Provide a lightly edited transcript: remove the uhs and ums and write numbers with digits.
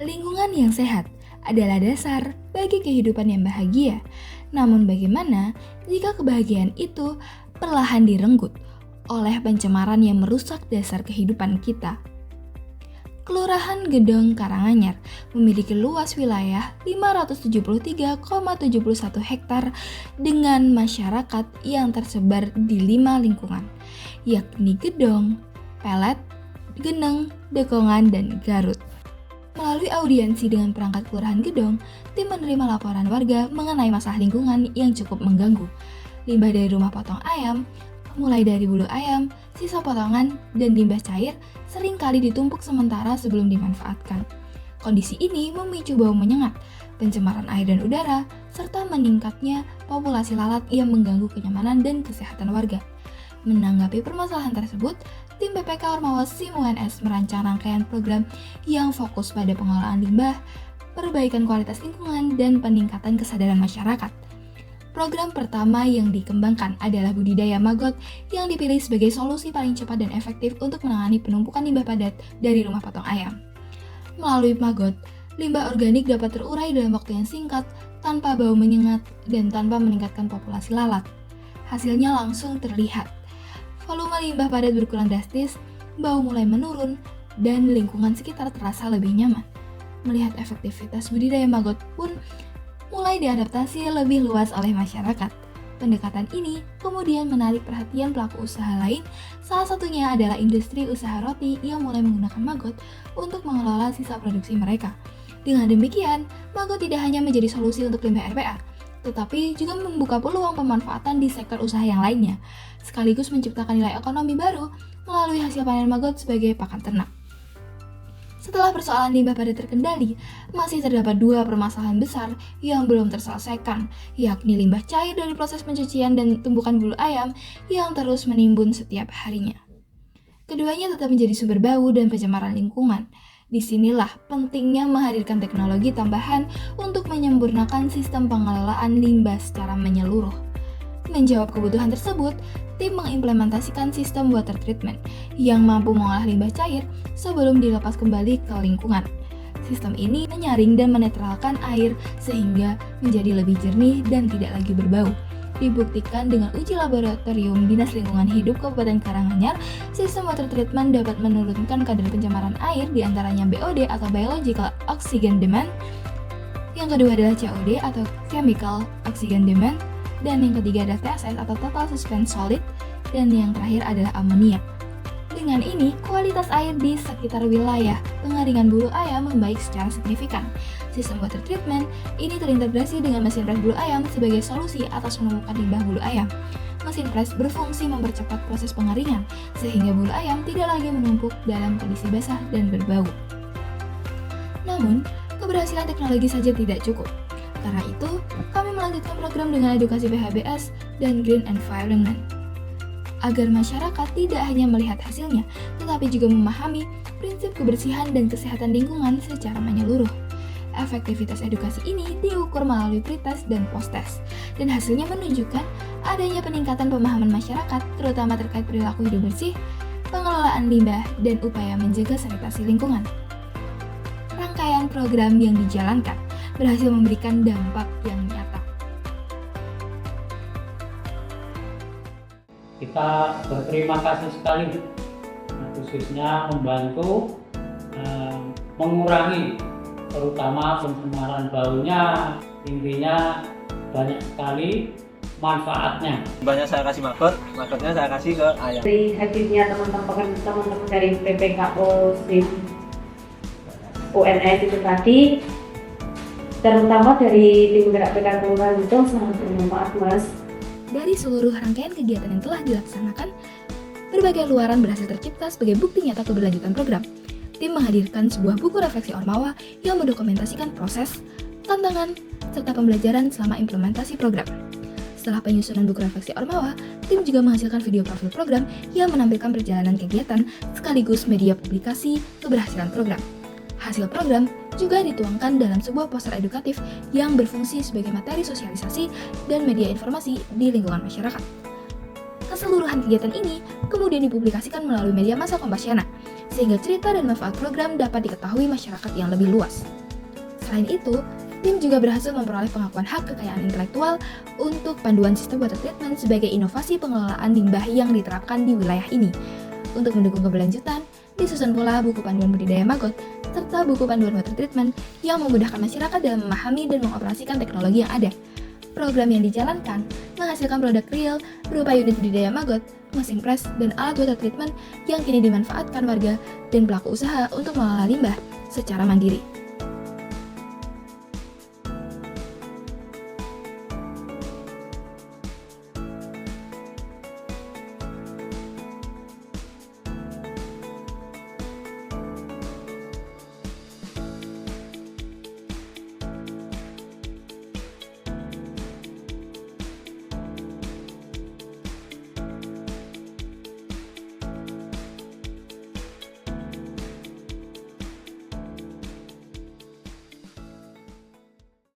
Lingkungan yang sehat adalah dasar bagi kehidupan yang bahagia. Namun bagaimana jika kebahagiaan itu perlahan direnggut oleh pencemaran yang merusak dasar kehidupan kita? Kelurahan Gedong Karanganyar memiliki luas wilayah 573,71 hektar dengan masyarakat yang tersebar di 5 lingkungan, yakni Gedong, Pelet, Geneng, Dekongan, dan Garut. Melalui audiensi dengan perangkat Kelurahan Gedong, tim menerima laporan warga mengenai masalah lingkungan yang cukup mengganggu. Limbah dari rumah potong ayam, mulai dari bulu ayam, sisa potongan, dan limbah cair sering kali ditumpuk sementara sebelum dimanfaatkan. Kondisi ini memicu bau menyengat, pencemaran air dan udara, serta meningkatnya populasi lalat yang mengganggu kenyamanan dan kesehatan warga. Menanggapi permasalahan tersebut, tim BPK Ormawa SIM UNS merancang rangkaian program yang fokus pada pengelolaan limbah, perbaikan kualitas lingkungan, dan peningkatan kesadaran masyarakat. Program pertama yang dikembangkan adalah budidaya maggot yang dipilih sebagai solusi paling cepat dan efektif untuk menangani penumpukan limbah padat dari rumah potong ayam. Melalui maggot, limbah organik dapat terurai dalam waktu yang singkat, tanpa bau menyengat, dan tanpa meningkatkan populasi lalat. Hasilnya langsung terlihat. Volume limbah padat berkurang drastis, bau mulai menurun, dan lingkungan sekitar terasa lebih nyaman. Melihat efektivitas budidaya maggot pun mulai diadaptasi lebih luas oleh masyarakat. Pendekatan ini kemudian menarik perhatian pelaku usaha lain, salah satunya adalah industri usaha roti yang mulai menggunakan maggot untuk mengelola sisa produksi mereka. Dengan demikian, maggot tidak hanya menjadi solusi untuk limbah RPA, tetapi juga membuka peluang pemanfaatan di sektor usaha yang lainnya, sekaligus menciptakan nilai ekonomi baru melalui hasil panen maggot sebagai pakan ternak. Setelah persoalan limbah padat terkendali, masih terdapat 2 permasalahan besar yang belum terselesaikan, yakni limbah cair dari proses pencucian dan tumpukan bulu ayam yang terus menimbun setiap harinya. Keduanya tetap menjadi sumber bau dan pencemaran lingkungan. Disinilah pentingnya menghadirkan teknologi tambahan untuk menyempurnakan sistem pengelolaan limbah secara menyeluruh. Menjawab kebutuhan tersebut, tim mengimplementasikan sistem water treatment yang mampu mengolah limbah cair sebelum dilepas kembali ke lingkungan. Sistem ini menyaring dan menetralkan air sehingga menjadi lebih jernih dan tidak lagi berbau. Dibuktikan dengan uji laboratorium Dinas Lingkungan Hidup Kabupaten Karanganyar, sistem water treatment dapat menurunkan kadar pencemaran air diantaranya BOD atau Biological Oxygen Demand, yang kedua adalah COD atau Chemical Oxygen Demand, dan yang ketiga adalah TSS atau Total Suspense Solid, dan yang terakhir adalah amonia. Dengan ini, kualitas air di sekitar wilayah pengeringan bulu ayam membaik secara signifikan. Sistem water treatment ini terintegrasi dengan mesin pres bulu ayam sebagai solusi atas penumpukan limbah bulu ayam. Mesin pres berfungsi mempercepat proses pengeringan, sehingga bulu ayam tidak lagi menumpuk dalam kondisi basah dan berbau. Namun, keberhasilan teknologi saja tidak cukup. Karena itu, kami melanjutkan program dengan edukasi PHBS dan Green Environment, agar masyarakat tidak hanya melihat hasilnya, tetapi juga memahami prinsip kebersihan dan kesehatan lingkungan secara menyeluruh. Efektivitas edukasi ini diukur melalui pretest dan post-test, dan hasilnya menunjukkan adanya peningkatan pemahaman masyarakat, terutama terkait perilaku hidup bersih, pengelolaan limbah, dan upaya menjaga sanitasi lingkungan. Rangkaian program yang dijalankan berhasil memberikan dampak yang nyata. Kita berterima kasih sekali, khususnya membantu mengurangi terutama pencemaran baunya. Intinya banyak sekali manfaatnya. Banyak saya kasih magotnya saya kasih ke ayam. Dari hadirnya teman-teman dari PPKO SIM UNS itu tadi, terutama dari tim gerak PK Kelurahan itu sangat bermanfaat, Mas. Dari seluruh rangkaian kegiatan yang telah dilaksanakan, berbagai luaran berhasil tercipta sebagai bukti nyata keberlanjutan program. Tim menghadirkan sebuah buku refleksi Ormawa yang mendokumentasikan proses, tantangan, serta pembelajaran selama implementasi program. Setelah penyusunan buku refleksi Ormawa, tim juga menghasilkan video profil program yang menampilkan perjalanan kegiatan sekaligus media publikasi keberhasilan program. Hasil program juga dituangkan dalam sebuah poster edukatif yang berfungsi sebagai materi sosialisasi dan media informasi di lingkungan masyarakat. Keseluruhan kegiatan ini kemudian dipublikasikan melalui media massa Kompasiana, sehingga cerita dan manfaat program dapat diketahui masyarakat yang lebih luas. Selain itu, tim juga berhasil memperoleh pengakuan hak kekayaan intelektual untuk panduan sistem water treatment sebagai inovasi pengelolaan limbah yang diterapkan di wilayah ini. Untuk mendukung keberlanjutan, disusun pula buku panduan budidaya maggot serta buku panduan water treatment yang memudahkan masyarakat dalam memahami dan mengoperasikan teknologi yang ada. Program yang dijalankan menghasilkan produk real berupa unit budidaya maggot, mesin pres, dan alat water treatment yang kini dimanfaatkan warga dan pelaku usaha untuk mengelola limbah secara mandiri.